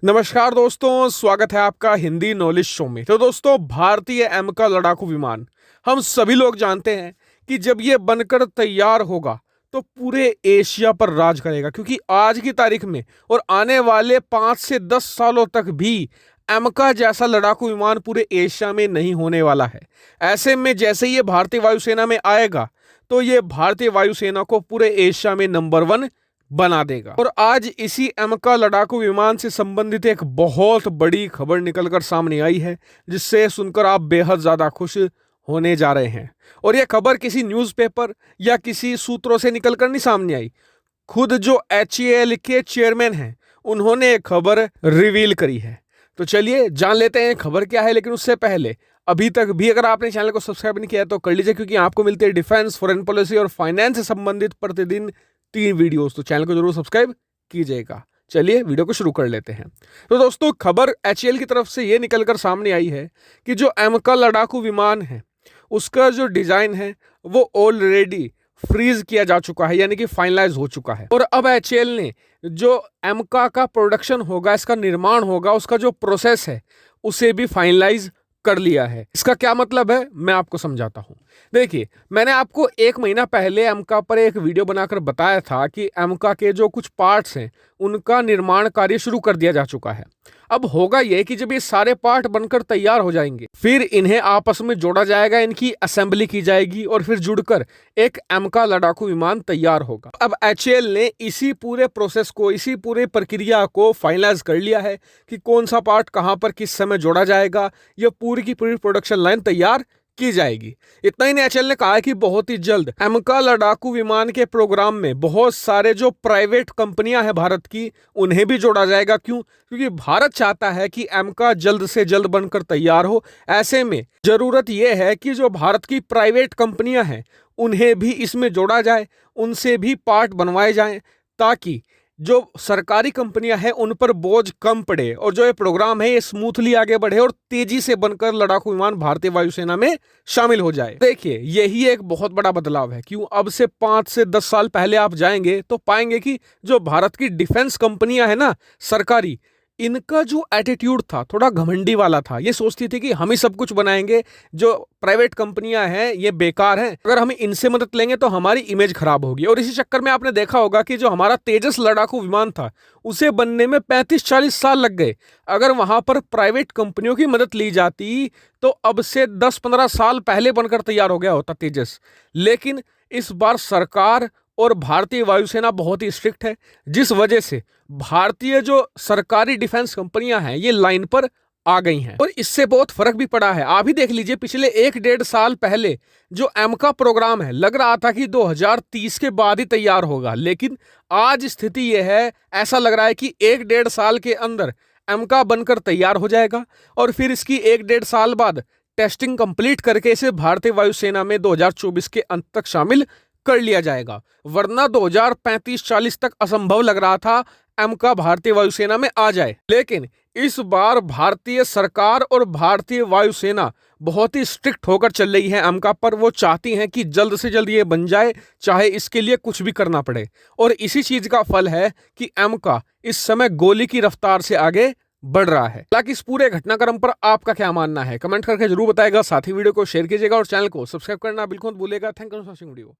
नमस्कार दोस्तों, स्वागत है आपका हिंदी नॉलेज शो में। तो दोस्तों, भारतीय एमका लड़ाकू विमान हम सभी लोग जानते हैं कि जब ये बनकर तैयार होगा तो पूरे एशिया पर राज करेगा, क्योंकि आज की तारीख में और आने वाले 5 से 10 सालों तक भी एमका जैसा लड़ाकू विमान पूरे एशिया में नहीं होने वाला है। ऐसे में जैसे ही ये भारतीय वायुसेना में आएगा तो ये भारतीय वायुसेना को पूरे एशिया में नंबर 1 बना देगा। और आज इसी एमका लड़ाकू विमान से संबंधित एक बहुत बड़ी खबर निकलकर सामने आई है, जिससे सुनकर आप बेहद ज्यादा खुश होने जा रहे हैं। और यह खबर किसी न्यूज़पेपर या किसी सूत्रों से निकलकर नहीं सामने आई, खुद जो HAL के चेयरमैन हैं उन्होंने एक खबर रिवील करी है। तो चलिए जान लेते हैं खबर क्या है। लेकिन उससे पहले अभी तक भी अगर आपने चैनल को सब्सक्राइब नहीं किया है तो कर लीजिए, क्योंकि आपको मिलते हैं डिफेंस, फॉरेन पॉलिसी और फाइनेंस से संबंधित प्रतिदिन 3 वीडियोस। तो चैनल को जरूर सब्सक्राइब कीजिएगा। चलिए वीडियो को शुरू कर लेते हैं। तो दोस्तों, खबर HAL की तरफ से ये निकलकर सामने आई है कि जो एमका लड़ाकू विमान है उसका जो डिजाइन है वो ऑलरेडी फ्रीज किया जा चुका है, यानी कि फाइनलाइज हो चुका है। और अब HAL ने जो एमका का प्रोडक्शन होगा, इसका निर्माण होगा, उसका जो प्रोसेस है उसे भी फाइनलाइज कर लिया है। इसका क्या मतलब है मैं आपको समझाता हूं। देखिए, मैंने आपको 1 महीना पहले एमका पर एक वीडियो बनाकर बताया था कि एमका के जो कुछ पार्ट्स हैं उनका निर्माण कार्य शुरू कर दिया जा चुका है। अब होगा यह कि जब ये सारे पार्ट बनकर तैयार हो जाएंगे फिर इन्हें आपस में जोड़ा जाएगा, इनकी असेंबली की जाएगी और फिर जुड़कर एक एमका लड़ाकू विमान तैयार होगा। अब HAL ने इसी पूरे प्रोसेस को, इसी पूरे प्रक्रिया को फाइनलाइज कर लिया है कि कौन सा पार्ट कहां पर किस समय जोड़ा जाएगा। यह पूरी की पूरी प्रोडक्शन लाइन तैयार की जाएगी। इतना ही नहीं, HAL ने कहा है कि बहुत ही जल्द एमका लड़ाकू विमान के प्रोग्राम में बहुत सारे जो प्राइवेट कंपनियां हैं भारत की, उन्हें भी जोड़ा जाएगा। क्यों? क्योंकि भारत चाहता है कि एमका जल्द से जल्द बनकर तैयार हो। ऐसे में जरूरत यह है कि जो भारत की प्राइवेट कंपनियां हैं उन्हें भी इसमें जोड़ा जाए, उनसे भी पार्ट बनवाए जाएं, ताकि जो सरकारी कंपनियां हैं उन पर बोझ कम पड़े और जो ये प्रोग्राम है ये स्मूथली आगे बढ़े और तेजी से बनकर लड़ाकू विमान भारतीय वायुसेना में शामिल हो जाए। देखिए, यही एक बहुत बड़ा बदलाव है। क्यों? अब से 5 से 10 साल पहले आप जाएंगे तो पाएंगे कि जो भारत की डिफेंस कंपनियां हैं ना, सरकारी, इनका जो एटीट्यूड था थोड़ा घमंडी वाला था। ये सोचती थी कि हम ही सब कुछ बनाएंगे, जो प्राइवेट कंपनियां हैं ये बेकार हैं, अगर हम इनसे मदद लेंगे तो हमारी इमेज खराब होगी। और इसी चक्कर में आपने देखा होगा कि जो हमारा तेजस लड़ाकू विमान था उसे बनने में 35-40 साल लग गए। अगर वहां पर प्राइवेट कंपनियों की मदद ली जाती तो अब से 10-15 साल पहले बनकर तैयार हो गया होता तेजस। लेकिन इस बार सरकार और भारतीय वायुसेना बहुत ही स्ट्रिक्ट है, जिस वजह से भारतीय जो सरकारी डिफेंस कंपनियां हैं ये लाइन पर आ गई हैं। और इससे बहुत फर्क भी पड़ा है। आप ही देख लीजिए, पिछले 1-1.5 साल पहले जो एमका प्रोग्राम है लग रहा था कि 2030 के बाद ही तैयार होगा, लेकिन आज स्थिति यह है, ऐसा लग रहा है कि 1-1.5 साल के अंदर एमका बनकर तैयार हो जाएगा और फिर इसकी 1-1.5 साल बाद टेस्टिंग कंप्लीट करके इसे भारतीय वायुसेना में 2024 के अंत तक शामिल कर लिया जाएगा। वरना 2035-40 तक असंभव लग रहा था एमका भारतीय वायुसेना में आ जाए। लेकिन इस बार भारतीय सरकार और भारतीय वायुसेना बहुत ही स्ट्रिक्ट होकर चल रही है एमका पर। वो चाहती हैं कि जल्द से जल्द ये बन जाए, चाहे इसके लिए कुछ भी करना पड़े। और इसी चीज का फल है कि एमका इस समय गोली की रफ्तार से आगे बढ़ रहा है। हालांकि इस पूरे घटनाक्रम पर आपका क्या मानना है कमेंट करके जरूर बताएगा। साथ ही वीडियो को शेयर कीजिएगा और चैनल को सब्सक्राइब करना बिल्कुल मत भूलिएगा। Thank you for watching video.